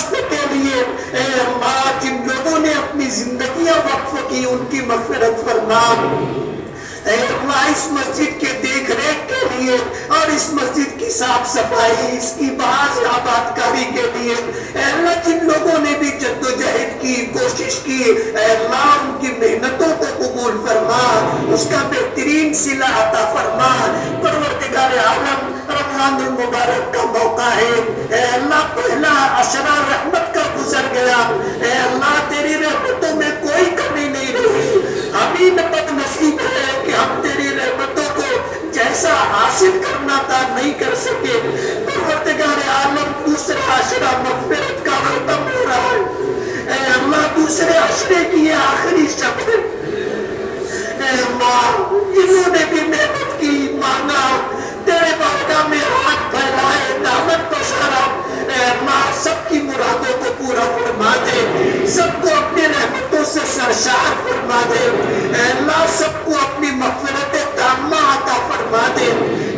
نسل کے لیے اے اللہ جن لوگوں نے اپنی زندگیاں وقف کی ان کی مغفرت فرما اے اللہ اس مسجد کے دیکھ ریکھ کے لیے اور اس مسجد کی صاف صفائی اس کی بحاظ آباد کاری کے لیے اے اللہ جن لوگوں نے بھی جد و جہد کی کوشش کی اے اللہ ان کی محنتوں کو قبول فرما اس کا بہترین صلہ عطا فرما پروردگار عالم رمضان المبارک کا موقع ہے اے اللہ پہلا عشرہ رحمت کا گزر گیا اے اللہ تیری رحمتوں میں کوئی کمی نہیں رہی ہمیں بد نصیب ہے کہ ہم تیری رحمتوں کو جیسا حاصل کرنا تھا نہیں کر سکے پروردگار عالم دوسرا عشرہ مغفرت کا ختم ہو رہا ہے اے اللہ دوسرے عشرے کی یہ آخری شب ہے اے اللہ جنہوں نے بھی محنت کی مانگا تیرے بارگاہ میں ہاتھ پھیلائے دعوت پسارا اے اللہ سب کی مرادوں کو پورا فرما دے سب کو اپنی رحمتوں سے سرشار فرما دے اے اللہ سب کو اپنی مغفرت تامہ عطا فرما دے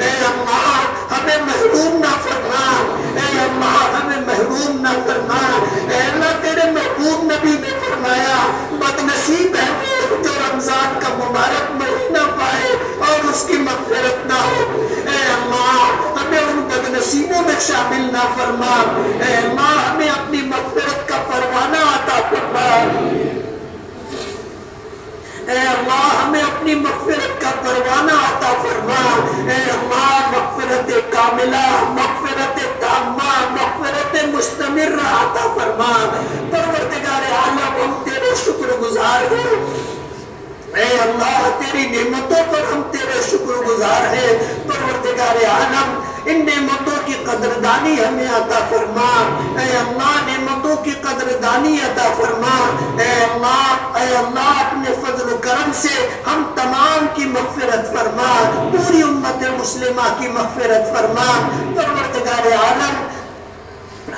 اے اللہ ہمیں محروم نہ فرما اے اللہ ہمیں محروم نہ فرما اے اللہ تیرے محبوب نبی نے فرمایا بد نصیب ہے وہ جو رمضان کا مبارک مہینہ پائے اور اس کی مغفرت نہ ہو اے اللہ ہمیں ان بد نصیبوں میں شامل نہ فرما اے اللہ ہمیں اپنی مغفرت کا پروانہ عطا فرما اے اللہ ہمیں اپنی مغفرت کا پروانہ عطا فرما اے اللہ مغفرت کاملہ مغفرت تامہ مغفرت مستمرہ عطا فرما پروردگار عالم ہم تیرے شکر گزار ہیں اے اللہ تیری نعمتوں پر ہم تیرے شکر گزار ہیں پروردگار عالم ان نعمتوں کی قدردانی ہمیں عطا فرما اے اللہ نعمتوں کی قدردانی عطا فرما اے اللہ اپنے فضل و کرم سے ہم تمام کی مغفرت فرما پوری امت مسلمہ کی مغفرت فرما پروردگار عالم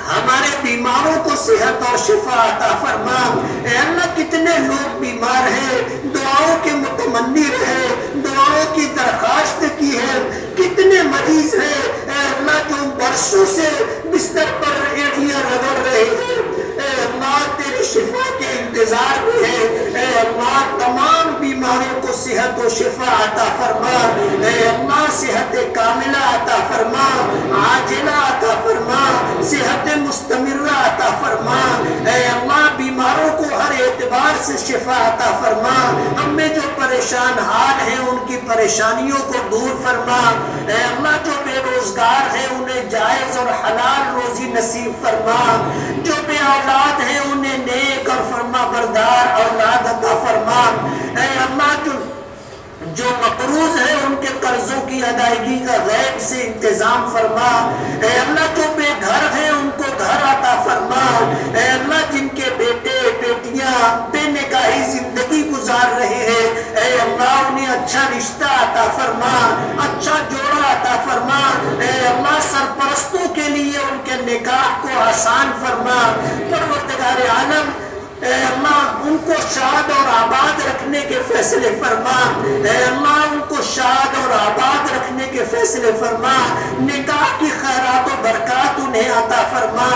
ہمارے بیماروں کو صحت اور شفا عطا فرما اے اللہ کتنے لوگ بیمار ہیں دعاؤں کے متمنی رہے دعاؤں کی درخواست کی ہے کتنے مریض ہیں اے اللہ جو برسوں سے بستر پر ایڑیاں رگڑ رہے ہیں اے اللہ تیری شفا کے انتظار میں ہے اے اللہ تمام بیماروں کو صحت و شفا عطا فرما اے اللہ صحت کاملہ عطا فرما عاجلہ عطا فرما صحت مستمرہ عطا فرما اے اللہ بیماروں کو ہر اعتبار سے شفا عطا فرما ہم میں جو پریشان حال ہیں ان کی پریشانیوں کو دور فرما اے اللہ جو بے روزگار ہیں انہیں جائز اور حلال روزی نصیب فرما جو بے اولاد ہیں انہیں نیک اور فرما بردار اولاد عطا فرما اے اللہ جو مقروض ہے ان کے قرضوں کی ادائیگی کا غیب سے انتظام فرما اے اللہ جو بے گھر ہیں ان کو گھر عطا فرما اے اللہ جن کے بیٹے بیٹیاں بے نکاحی زندگی گزار رہے ہیں اے اللہ انہیں اچھا رشتہ عطا فرما اچھا جوڑا عطا فرما اے اللہ سرپرستوں کے لیے ان کے نکاح کو آسان فرما پروردگار عالم اے اللہ ان کو شاد اور آباد رکھنے کے فیصلے فرما اے اللہ ان کو شاد اور آباد رکھنے کے فیصلے فرما نکاح کی خیرات و برکات انہیں عطا فرما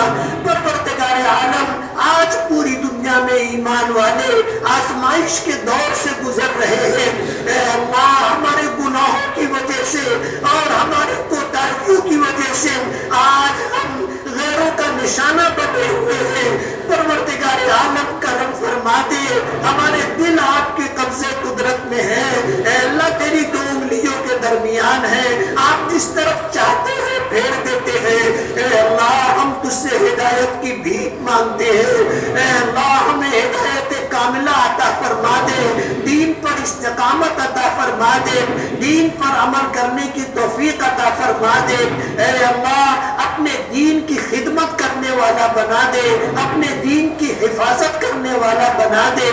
پروردگار عالم آج پوری دنیا میں ایمان والے آزمائش کے دور سے گزر رہے ہیں اے اللہ ہمارے گناہوں کی وجہ سے اور ہمارے کوتاہیوں کی وجہ سے آج ہم غیروں کا نشانہ بنے ہوئے ہیں پروردگار عالم کرم فرما دے ہمارے دل آپ کے قبضے قدرت میں ہے اے اللہ تیری دو انگلیوں کے درمیان ہے آپ جس طرف چاہتے ہیں پھیر دیتے ہیں اے اللہ ہم تجھ سے ہدایت کی بھیک مانگتے ہیں اے اللہ ہمیں ہدایت کاملہ عطا فرما دے دین پر استقامت عطا فرما دے دین پر عمل کرنے کی توفیق عطا فرما دے اے اللہ اپنے دین کی خدمت کرنے والا بنا دے اپنے دین کی حفاظت کرنے والا بنا دے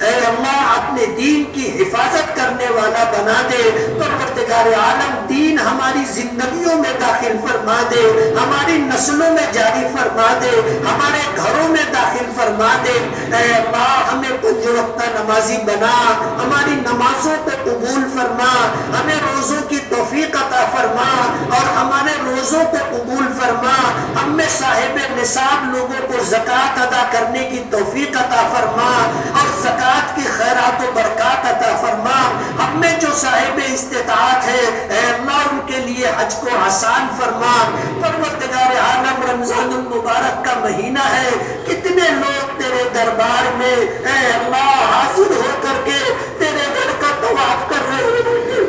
اے اللہ اپنے دین کی حفاظت کرنے والا بنا دے پروردگار عالم دین ہماری زندگیوں میں داخل فرما دے ہماری نسلوں میں جاری فرما دے ہمارے گھروں میں داخل فرما دے اے اللہ ہمیں پنج وقتہ نمازی بنا ہماری نمازوں کو قبول فرما ہمیں روزوں کی توفیق عطا فرما اور ہمارے روزوں کو قبول فرما ہم میں صاحب نصاب لوگوں کو زکوٰۃ ادا کرنے کی توفیق عطا فرما اور زکوٰۃ کی خیرات و برکات عطا فرما۔ ہم میں جو صاحب استطاعت ہے اے اللہ ان کے لیے حج کو آسان فرما۔ پروردگار عالم رمضان المبارک کا مہینہ ہے، کتنے لوگ تیرے دربار میں اے اللہ حاضر ہو کر کے تیرے گھر کا طواف کر رہے ہیں،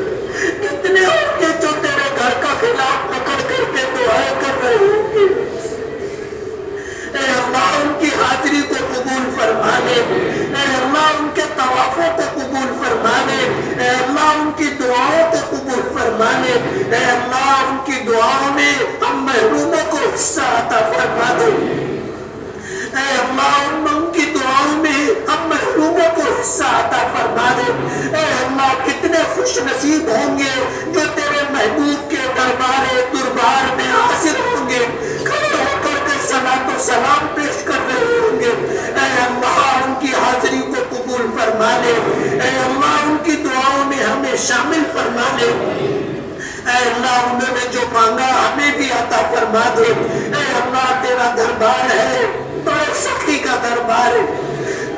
کتنے ہوں گے جو تیرے گھر کا خلاف پکڑ کر کے دعائیں کر رہے ہیں۔ اے اللہ ان کی حاضری کو قبول فرما لے، اے اللہ ان کے طوافوں کو قبول فرما لے، اے اللہ ان کی دعاؤں کو قبول فرما لے، اے اللہ ان کی دعاؤں میں ہم محروموں کو حصہ عطا فرما دے، اے اللہ ان کی دعاؤں میں ہم محروموں کو حصہ عطا فرما دے۔ اے اللہ کتنے خوش نصیب ہوں گے جو تیرے محبوب کے دربار میں حاضر ہوں گے، کھڑے ہو کر کے صلاۃ و سلام پیش کر رہے ہوں گے۔ اے اللہ ان کی حاضری کو قبول فرما لے، اے اللہ ان کی دعاؤں میں ہمیں شامل فرما لے۔ اے اللہ انہوں نے جو مانگا ہمیں بھی عطا فرما دے۔ اے اللہ تیرا دربار ہے، بڑے سخی کا دربار ہے۔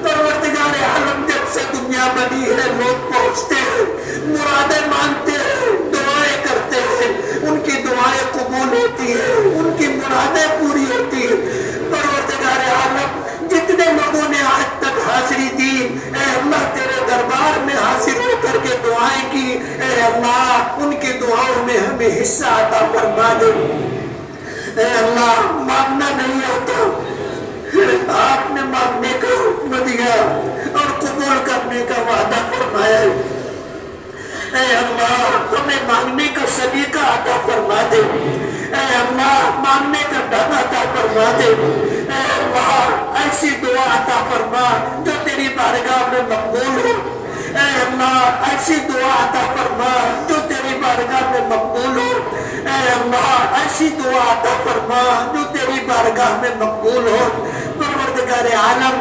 پروردگار عالم جب سے دنیا بنی ہے لوگ پہنچتے ہیں، مرادیں مانگتے ہیں، دعائیں کرتے ہیں، ان کی دعائیں قبول ہوتی ہیں، ان کی مرادیں پوری ہوتی ہیں۔ پروردگار عالم جتنے لوگوں نے آج تک حاضری دی اے اللہ تیرے دربار میں حاضر ہو کر کے دعائیں کی، اے اللہ ان کی دعاؤں میں ہمیں حصہ عطا فرما دے۔ اے اللہ مانگنا نہیں آتا، آپ نے مانگنے کا حکم دیا اور قبول کرنے کا وعدہ فرمایا۔ اے اللہ ہمیں مانگنے کا سلیقہ عطا فرما دے، اے اللہ مانگنے کا ڈھنگ عطا فرما دے، اے اللہ ایسی دعا عطا فرما جو تیری بارگاہ میں مقبول ہو، اے اللہ ایسی دعا عطا فرما جو تیری بارگاہ میں مقبول ہو، اے اللہ ایسی دعا عطا فرما جو تیری بارگاہ میں مقبول ہو۔ پروردگار عالم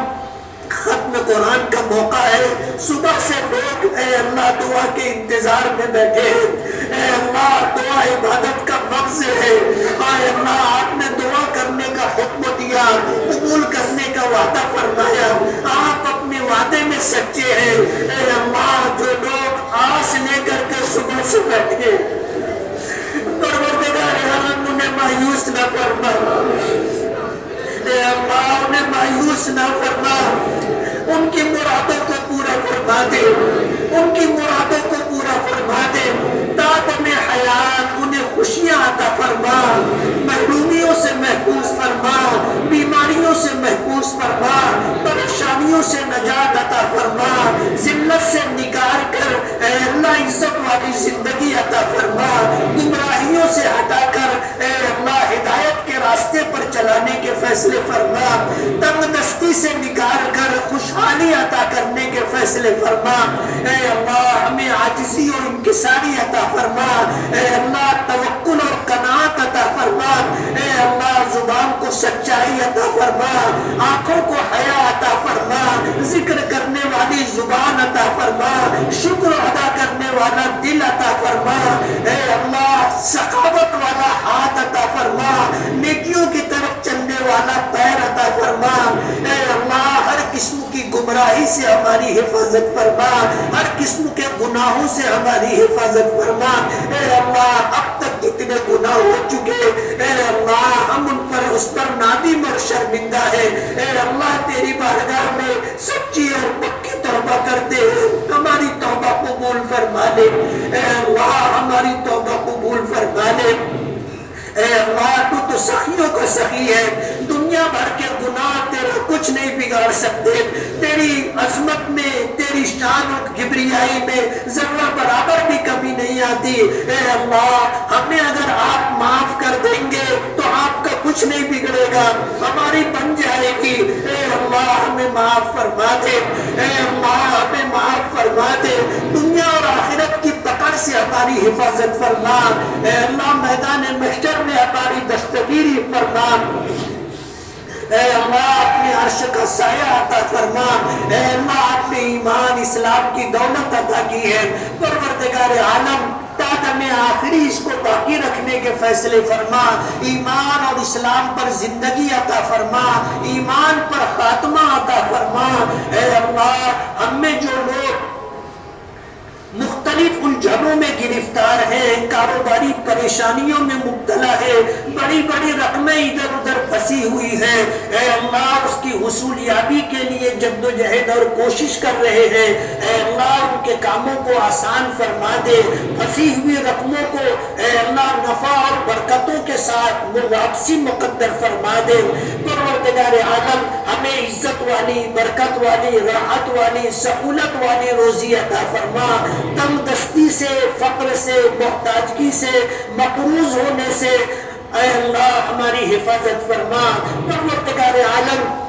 ختم قرآن کا موقع ہے، صبح سے لوگ اے اللہ دعا کے انتظار میں بیٹھے ہیں۔ اے اللہ دعا عبادت کا مغز ہے، اے اللہ آپ نے دعا کرنے کا حکم دیا، قبول کرنے کا وعدہ فرمایا، آپ اپنے وعدے میں سچے ہیں۔ اے اللہ جو لوگ آس لے کر کے صبح سے بیٹھے، پروردگار عالم انہیں مایوس نہ فرما، اے اللہ انہیں مایوس نہ فرما، ان کی مرادوں کو پورا فرما دے، ان کی مرادوں کو پورا فرما دے، دادم حیات انہیں خوشیاں عطا فرما، محرومیوں سے محفوظ فرما، بیماریوں سے محفوظ فرما، پریشانیوں سے نجات عطا فرما، ذلت سے نکال کر اے اللہ عزت والی زندگی عطا فرما، گمراہیوں سے ہٹا کر اے اللہ ہدایت کے راستے پر چلانے کے فیصلے فرما، تنگ دستی سے نکال کر خوشحالی عطا کرنے کے فیصلے فرما۔ اے اللہ ہمیں عاجزی اور انکساری عطا فرما، اے اللہ توکل اور قناعت عطا فرما، اے اللہ زبان کو سچائی عطا فرما، آنکھوں کو حیا عطا فرما، ذکر کرنے والی زبان عطا فرما، شکر ادا کرنے والا دل عطا فرما، اے اللہ سخاوت والا ہاتھ عطا فرما، نیکیوں کی طرف چلنے والا پیر عطا فرما، اے اللہ ہر قسم کی گمراہی سے ہماری حفاظت فرما، ہر قسم کے گناہوں سے ہماری حفاظت فرما۔ اے اللہ اب تک کتنے گناہ ہو چکے، اے اللہ ہم ان پر اس پر نادم اور شرمندہ ہے، اے اللہ تیری بارگاہ میں سچی اور پکی توبہ کرتے ہیں، ہماری توبہ قبول فرما لے، اے اللہ ہماری توبہ قبول فرما لے۔ اے اللہ تو سخیوں کا سخی ہے، دنیا بھر کے گناہ تیرا کچھ نہیں بگاڑ سکتے، تیری عظمت میں تیری شان اور کبریائی میں ذرہ برابر بھی کمی نہیں آتی۔ اے اللہ ہمیں اگر آپ معاف کر دیں گے تو آپ کا کچھ نہیں بگڑے گا، ہماری بن جائے گی۔ اے اللہ ہمیں معاف فرما دے، اے اللہ ہمیں معاف فرما دے، دنیا اور آخرت کی پکڑ سے ہماری حفاظت فرما، اے اللہ میدان محشر میں ہماری دستگیری فرما، اے اللہ اپنے عرش کا سایہ عطا فرما، اے اللہ اپنے ایمان اسلام کی دولت عطا کی ہے۔ پروردگار عالم تاج ایام آخری اس کو باقی رکھنے کے فیصلے فرما، ایمان اور اسلام پر زندگی عطا فرما، ایمان پر خاتمہ عطا فرما۔ اے اللہ، ہم میں جو لوگ مختلف الجھنوں میں گرفتار ہے، کاروباری پریشانیوں میں مبتلا ہے، بڑی بڑی رقمیں ادھر ادھر پھنسی ہوئی ہیں، اے اللہ اس کی حصولیابی کے لیے جدوجہد اور کوشش کر رہے ہیں، اے اللہ ان کے کاموں کو آسان فرما دے، پھنسی ہوئی رقموں کو اے اللہ نفع اور برکتوں کے ساتھ وہ واپسی مقدر فرما دے۔ پروردگار عالم ہمیں عزت والی، برکت والی، راحت والی، سہولت والی روزی عطا فرما، تنگ دستی سے، فقر سے، محتاجگی سے، مقروض ہونے سے اے اللہ ہماری حفاظت فرما۔ پروردگار عالم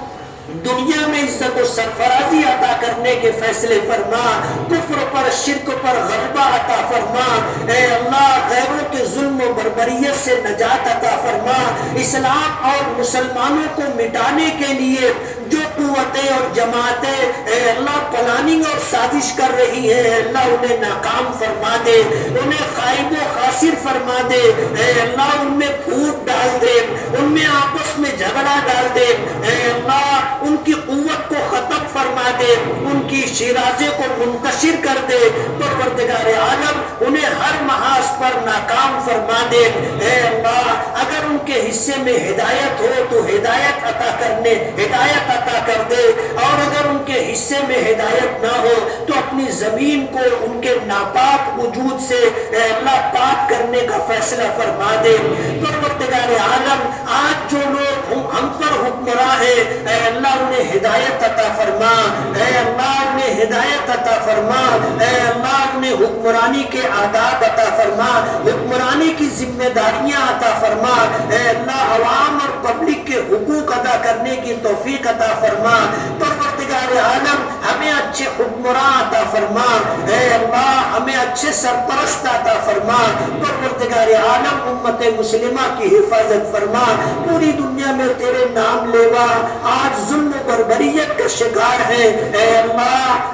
دنیا میں عزت و سرفرازی عطا کرنے کے فیصلے فرما، کفر پر شرک پر غلبہ عطا فرما، اے اللہ غیروں کے ظلم و بربریت سے نجات عطا فرما، اسلام اور مسلمانوں کو مٹانے کے لیے جو قوتیں اور جماعتیں اے اللہ پلاننگ اور سازش کر رہی ہے، اے اللہ انہیں ناکام فرما دے، انہیں خائب و خاسر فرما دے، اے اللہ ان میں پھوٹ ڈال دے، ان میں آپس میں جھگڑا ڈال دے، اے اللہ ان کی قوت کو ختم فرما دے، ان کی شیرازے کو منتشر کر دے، پروردگار عالم انہیں ہر محاذ پر ناکام فرما دے، اے اللہ اگر ان کے حصے میں ہدایت ہو تو ہدایت عطا کر دے، اور اگر ان کے حصے میں ہدایت نہ ہو تو اپنی زمین کو ان کے ناپاک وجود سے اے اللہ پاک کرنے کا فیصلہ فرما دے۔ پروردگار عالم آج جو لوگ ہم پر حکمراں ہیں اے اللہ انہیں ہدایت عطا فرما، اے اللہ انہیں ہدایت عطا فرما، اے اللہ انہیں حکمرانی کے آداب عطا فرما، حکمرانی کی ذمہ داریاں عطا فرما، اے اللہ عوام اور پبلک کے حقوق ادا کرنے کی توفیق عطا فرما۔ پروردگار عالم ہمیں اچھے حکمراں عطا فرما، اے اللہ ہمیں اچھے سرپرست عطا فرما۔ پروردگار عالم امت مسلمہ کی حفاظت فرما، پوری دنیا میں تیرے نام لیوا آج ظلم و بربریت کا شکار ہے، اے اللہ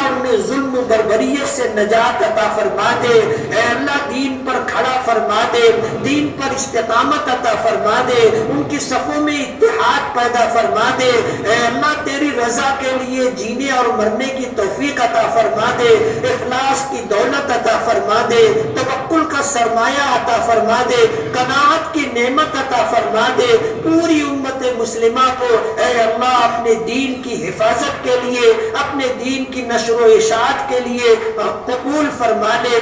انہیں ظلم و بربریت سے نجات عطا فرما دے، اے اللہ دین پر کھڑا فرما دے، دین پر استقامت عطا فرما دے، ان کی صفوں میں اتحاد پیدا فرما دے، اے اللہ تیری رضا کے لیے جینے اور مرنے کی توفیق عطا فرما دے، اخلاص کی دولت عطا فرما دے، توکل کا سرمایہ عطا فرما دے، قناعت کی نعمت عطا فرما دے، پوری امت مسلمہ کو اے اللہ اپنے دین کی حفاظت کے لیے، اپنے دین کی نشر و اشاعت کے لیے قبول فرما لے۔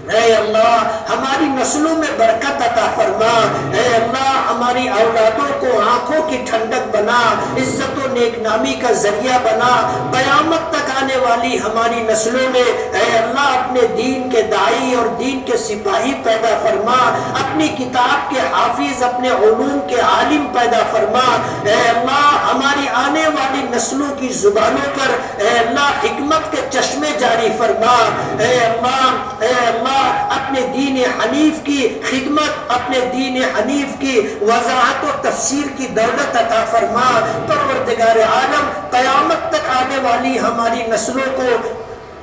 اے اللہ ہماری نسلوں میں برکت عطا فرما، اے اللہ ہماری اولادوں کو آنکھوں کی ٹھنڈک بنا، عزت و نیک نامی کا ذریعہ بنا، قیامت تک آنے والی ہماری نسلوں میں اے اللہ اپنے دین کے داعی اور دین کے سپاہی پیدا فرما، اپنی کتاب کے حافظ، اپنے علوم کے عالم پیدا فرما، اے اللہ ہماری آنے والی نسلوں کی زبانوں پر اے اللہ حکمت کے چشمے جاری فرما، اے اللہ اپنے دین حنیف کی خدمت، اپنے دین حنیف کی وضاحت و تفسیر کی دولت عطا فرما۔ پروردگار عالم قیامت تک آنے والی ہماری نسلوں کو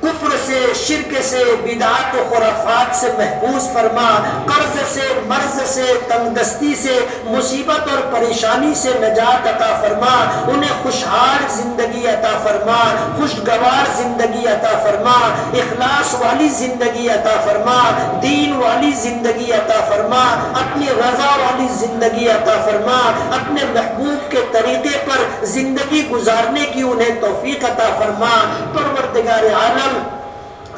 کفر سے، شرک سے، بدعات و خرافات سے محفوظ فرما، قرض سے، مرض سے، تنگ دستی سے، مصیبت اور پریشانی سے نجات عطا فرما، انہیں خوشحال زندگی عطا فرما، خوشگوار زندگی عطا فرما، اخلاص والی زندگی عطا فرما، دین والی زندگی عطا فرما، اپنی رضا والی زندگی عطا فرما، اپنے محبوب کے طریقے پر زندگی گزارنے کی انہیں توفیق عطا فرما۔ پروردگار عالم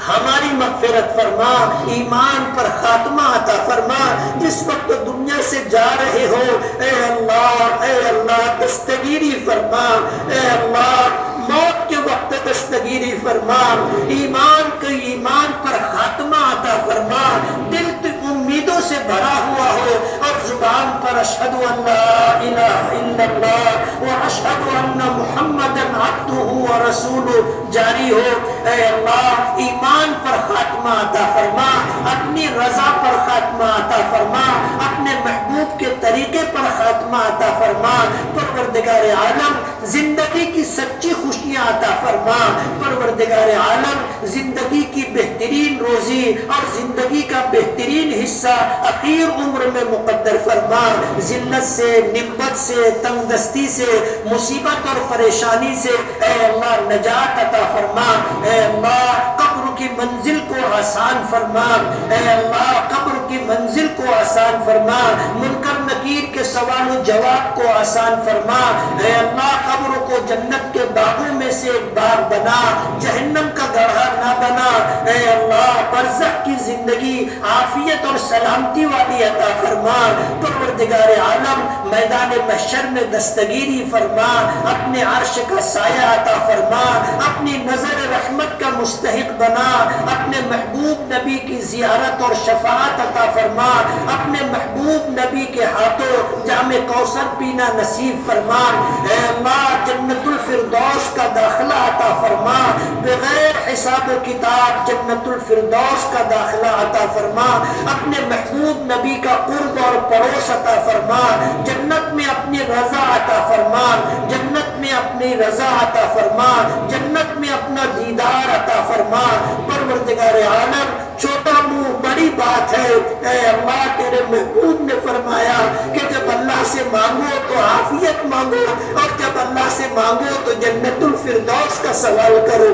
ہماری مغفرت فرما، ایمان پر خاتمہ عطا فرما، جس وقت دنیا سے جا رہے ہو اے اللہ دستگیری فرما، اے اللہ موت کے وقت دستگیری فرما، ایمان پر خاتمہ عطا فرما، دل امیدوں سے بھرا ہوا ہو اور زبان پر اشہد ان لا الہ الا اللہ و اشہد ان محمدا عبدہ و رسولہ جاری ہو۔ اے اللہ ایمان پر خاتمہ عطا فرما، اپنی رضا پر خاتمہ عطا فرما، اپنے محبوب کے طریقے پر خاتمہ عطا فرما۔ پروردگار پروردگار عالم زندگی کی سچی خوشیاں عطا فرما، پروردگار عالم زندگی کی بہترین روزی اور زندگی کا بہترین حصہ اخیر عمر میں مقدر فرما، ذلت سے، نبت سے، تنگ دستی سے، مصیبت اور پریشانی سے اے اللہ نجات عطا فرما، اے اللہ قبر کی منزل کو آسان فرما، اے اللہ قبر کی منزل کو آسان فرما، منکر نکیر کے سوال و جواب کو آسان فرما، اے اللہ قبر کو جنت کے باغوں میں سے ایک باغ بنا، جہنم کا گڑھا نہ بنا، اے اللہ برزخ کی زندگی عافیت اور سلامتی والی عطا فرما، پروردگار عالم میدان محشر میں دستگیری فرما، اپنے عرش کا سایہ عطا فرما، اپنی نظر رحمت کا مستحق بنا، اپنے محبوب نبی کی زیارت اور شفاعت عطا فرما، اپنے محبوب نبی کے ہاتھوں جام کوثر پینا نصیب فرما، اے اللہ جنت الفردوس کا داخلہ عطا فرما، بغیر حساب و کتاب جنت الفردوس کا داخلہ عطا فرما، اپنے محبوب نبی کا قرب اور پڑوس عطا فرما، جنت میں اپنی رضا عطا فرما، جنت میں اپنی رضا عطا فرما، جنت میں اپنا دیدار عطا فرما، پروردگار عالم چھوٹا منہ بڑی بات ہے، اے اللہ تیرے محبوب نے فرمایا کہ جب اللہ سے مانگو تو عافیت مانگو اور جب اللہ سے مانگو تو جنت الفردوس کا سوال کرو،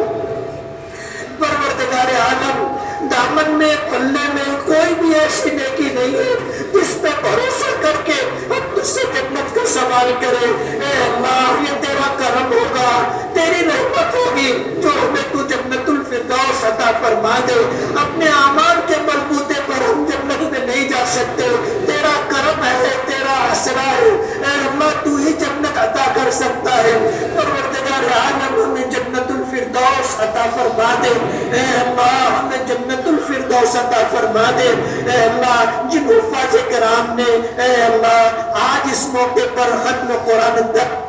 پروردگار عالم دامن میں پلے میں کوئی بھی ایسی نیکی نہیں ہے جس پہ بھروسہ کر کے ہم تجھ سے جنت کا سوال کرے، اے اللہ یہ تیرا کرم ہوگا، تیری رحمت ہوگی جو ہمیں تو جنت الفردوس عطا فرما دے، اپنے اعمال کے بلبوتے پر ہم جنت میں نہیں جا سکتے، تیرا کرم ہے، تیرا آسرا ہے، اے اللہ تو ہی جنت عطا کر سکتا ہے، پروردگار عالم ہمیں جنت الفردوس عطا فرما دے، اے اللہ ہمیں جنت الفردوس عطا فرما دے، اے اللہ جن حفاظ کرام نے اے اللہ آج اس موقع پر ختم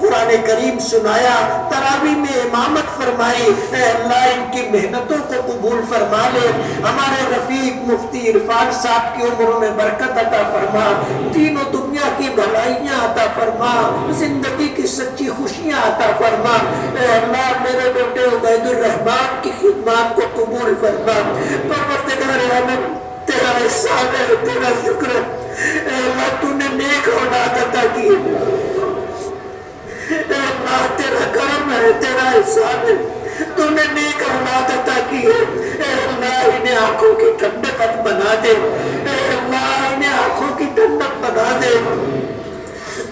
قرآن کریم سنایا، تراویح میں امامت فرمائی، اے اللہ ان کی محنتوں کو قبول فرما لے، ہمارے رفیق مفتی عرفان صاحب کی عمروں میں برکت عطا فرما، دین و دنیا کی بھلائیاں عطا فرما، زندگی کی سچی خوشیاں عطا فرما، اے اللہ میرے بیٹے عبید الرحمان کی خدمات کو قبول فرما، پروردگار عالم تیرا احسان ہے، تیرا شکر ہے، اے اللہ تو نے نیک اولاد عطا کی، اے اللہ تیرا کرم ہے، تیرا احسان ہے، تو نے نیک اولاد عطا کی ہے، اے اللہ انہیں آنکھوں کی ٹھنڈک بنا دے، اے اللہ انہیں آنکھوں کی ٹھنڈک بنا دے،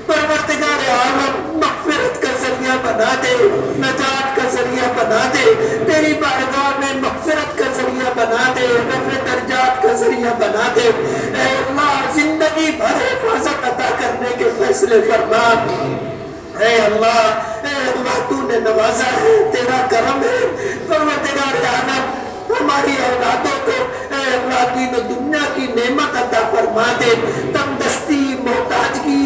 پروردگار عالم مغفرت کا ذریعہ بنا دے، نجات کا ذریعہ بنا دے، تیری بارگاہ میں مغفرت کا ذریعہ بنا دے، رفع درجات کا ذریعہ بنا دے، اے اللہ زندگی بھر حفاظت عطا کرنے کے فیصلے فرما، اے اللہ تو نے نوازا ہے، تیرا کرم ہے، پروردگار عالم ہماری اولادوں کو اے اللہ دین و دنیا کی نعمت عطا فرما دے، تنگ دستی، محتاجگی،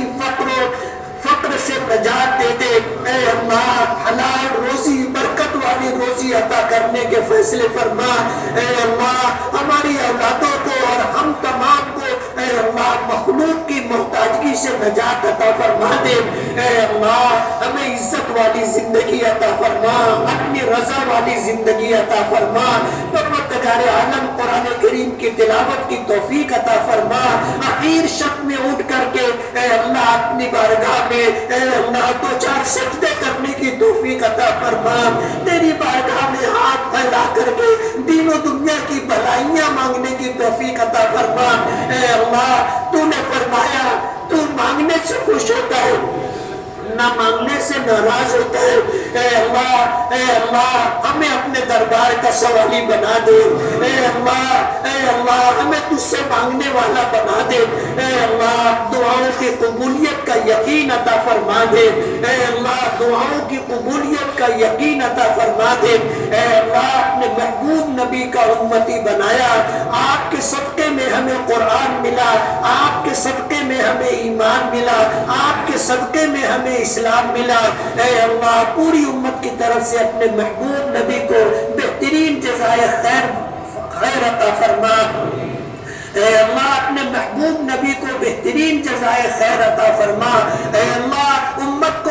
فقر سے نجات دے دے، اے اللہ حلال روزی، برکت والی روزی عطا کرنے کے فیصلے فرما، اے اللہ ہماری اولادوں کو اور ہم تمام کو اے اللہ مخلوق کی محتاجگی سے نجات عطا فرما دے، اے اللہ ہمیں عزت والی زندگی عطا فرما، اپنی رضا والی زندگی عطا فرما، پروردگار عالم قرآن کریم کی تلاوت کی توفیق عطا فرما، اخیر شب میں اٹھ کر کے اے اللہ اپنی بارگاہ میں اے اللہ دو چار سجدے کرنے کی توفیق عطا فرما، تیری بارگاہ میں ہاتھ پھیلا کر کے دین و دنیا کی بھلائیاں مانگنے کی توفیق عطا فرما، اے اللہ تو نے فرمایا تو مانگنے سے خوش ہوتا ہے، نہ مانگنے سے ناراض ہوتا ہے، اے اللہ ہمیں اپنے دربار کا سوالی بنا دے، اے اللہ ہمیں تجھ سے مانگنے والا بنا دے، اے اللہ دعاؤں کی قبولیت کا یقین عطا فرما دے، اے اللہ دعاؤں کی قبولیت کا یقین عطا فرما دے، اے اللہ اپنے محبوب نبی کا امتی بنایا، آپ کے صدقے میں ہمیں قرآن ملا، آپ کے صدقے میں ہمیں ایمان ملا، آپ کے صدقے میں ہمیں اسلام ملا، اے اللہ پوری امت کی طرف سے اپنے محبوب نبی کو بہترین جزائے خیر عطا فرما، اے اللہ اپنے محبوب نبی کو بہترین جزائے خیر عطا فرما، اے اللہ امت کو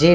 JEE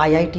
IIT